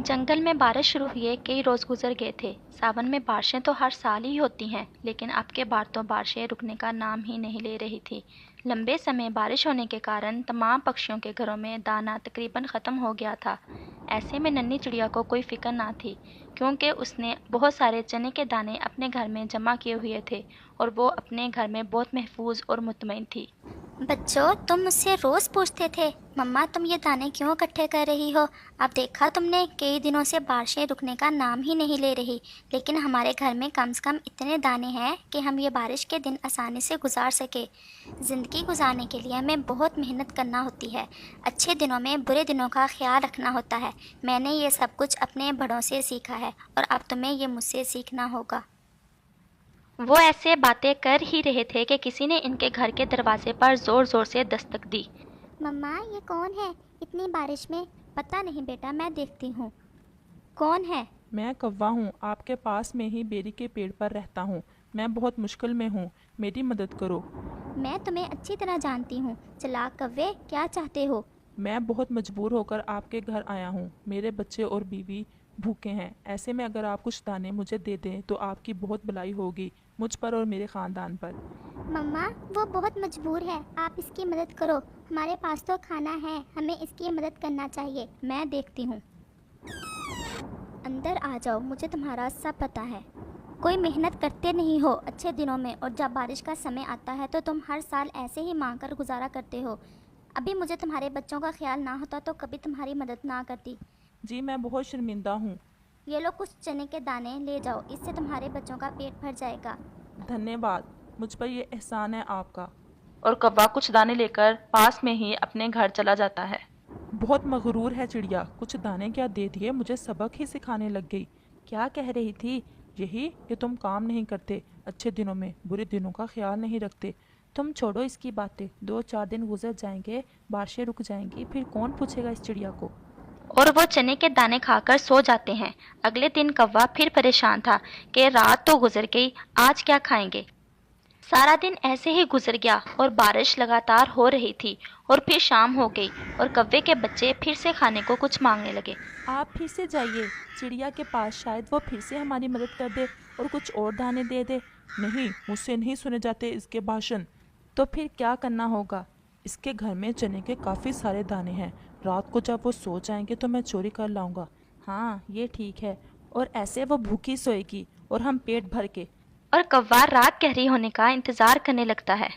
जंगल में बारिश शुरू हुए कई रोज गुजर गए थे। सावन में बारिशें तो हर साल ही होती हैं, लेकिन अब के बार तो बारिशें रुकने का नाम ही नहीं ले रही थी। लंबे समय बारिश होने के कारण तमाम पक्षियों के घरों में दाना तकरीबन ख़त्म हो गया था। ऐसे में नन्ही चिड़िया को कोई फिक्र ना थी, क्योंकि उसने बहुत सारे चने के दाने अपने घर में जमा किए हुए थे और वो अपने घर में बहुत महफूज और मुतमईन थी। बच्चों, तुम मुझसे रोज पूछते थे मम्मा तुम ये दाने क्यों इकट्ठे कर रही हो। अब देखा तुमने, कई दिनों से बारिशें रुकने का नाम ही नहीं ले रही, लेकिन हमारे घर में कम से कम इतने दाने हैं कि हम ये बारिश के दिन आसानी से गुजार सके। ज़िंदगी गुजारने के लिए हमें बहुत मेहनत करना होती है। अच्छे दिनों में बुरे दिनों का ख्याल रखना होता है। मैंने ये सब कुछ अपने बड़ों से सीखा है और अब तुम्हें ये मुझसे सीखना होगा। वो ऐसे बातें कर ही रहे थे कि किसी ने इनके घर के दरवाजे पर जोर जोर से दस्तक दी। मम्मा, ये कौन है इतनी बारिश में? पता नहीं बेटा, मैं देखती हूँ। कौन है? मैं कौवा हूँ, आपके पास में ही बेरी के पेड़ पर रहता हूँ। मैं बहुत मुश्किल में हूँ, मेरी मदद करो। मैं तुम्हें अच्छी तरह जानती हूँ। चालाक कव्वे, क्या चाहते हो? मैं बहुत मजबूर होकर आपके घर आया हूँ। मेरे बच्चे और बीवी भूखे हैं। ऐसे में अगर आप कुछ दाने मुझे दे दें तो आपकी बहुत भलाई होगी, मुझ पर और मेरे ख़ानदान पर। मम्मा, वो बहुत मजबूर है, आप इसकी मदद करो। हमारे पास तो खाना है, हमें इसकी मदद करना चाहिए। मैं देखती हूँ। अंदर आ जाओ, मुझे तुम्हारा सब पता है। कोई मेहनत करते नहीं हो अच्छे दिनों में, और जब बारिश का समय आता है तो तुम हर साल ऐसे ही मांग कर गुजारा करते हो। अभी मुझे तुम्हारे बच्चों का ख्याल ना होता तो कभी तुम्हारी मदद ना करती। जी, मैं बहुत शर्मिंदा हूँ। ये लो, कुछ चने के दाने ले जाओ, इससे तुम्हारे बच्चों का पेट भर जाएगा। धन्यवाद, मुझ पर ये एहसान है आपका। और कौवा कुछ दाने लेकर पास में ही अपने घर चला जाता है। बहुत मगरूर है चिड़िया, कुछ दाने क्या दे दिए, मुझे सबक ही सिखाने लग गई। क्या कह रही थी? यही कि तुम काम नहीं करते, अच्छे दिनों में बुरे दिनों का ख्याल नहीं रखते। तुम छोड़ो इसकी बातें, 2-4 दिन गुजर जाएंगे, बारिशें रुक जाएंगी, फिर कौन पूछेगा इस चिड़िया को। और वो चने के दाने खाकर सो जाते हैं। अगले दिन कौवा फिर परेशान था कि रात तो गुजर गई, आज क्या खाएंगे। सारा दिन ऐसे ही गुजर गया और बारिश लगातार हो रही थी। और फिर शाम हो गई और कौवे के बच्चे फिर से खाने को कुछ मांगने लगे। आप फिर से जाइए चिड़िया के पास, शायद वो फिर से हमारी मदद कर दे और कुछ और दाने दे दे। नहीं, मुझसे नहीं सुने जाते इसके भाषण। तो फिर क्या करना होगा? इसके घर में चने के काफ़ी सारे दाने हैं। रात को जब वो सो जाएंगे तो मैं चोरी कर लाऊंगा। हाँ, ये ठीक है। और ऐसे वो भूखी सोएगी और हम पेट भर के। और कौवा रात गहरी होने का इंतजार करने लगता है।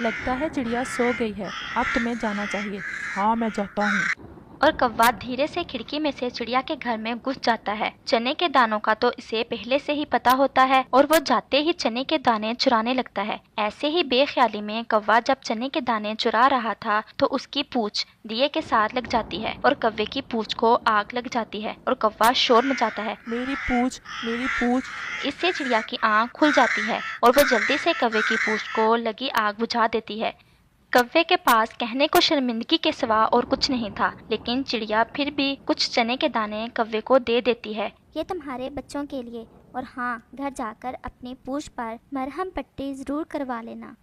लगता है चिड़िया सो गई है, अब तुम्हें जाना चाहिए। हाँ, मैं जाता हूँ। और कौवा धीरे से खिड़की में से चिड़िया के घर में घुस जाता है। चने के दानों का तो इसे पहले से ही पता होता है और वो जाते ही चने के दाने चुराने लगता है। ऐसे ही बेख्याली में कौवा जब चने के दाने चुरा रहा था तो उसकी पूंछ दिए के साथ लग जाती है और कौवे की पूंछ को आग लग जाती है और कौवा शोर मचाता है, मेरी पूंछ, मेरी पूंछ। इससे चिड़िया की आंख खुल जाती है और वो जल्दी से कौवे की पूंछ को लगी आग बुझा देती है। कौवे के पास कहने को शर्मिंदगी के सिवा और कुछ नहीं था, लेकिन चिड़िया फिर भी कुछ चने के दाने कौवे को दे देती है। ये तुम्हारे बच्चों के लिए, और हाँ, घर जाकर अपनी पूंछ पर मरहम पट्टी ज़रूर करवा लेना।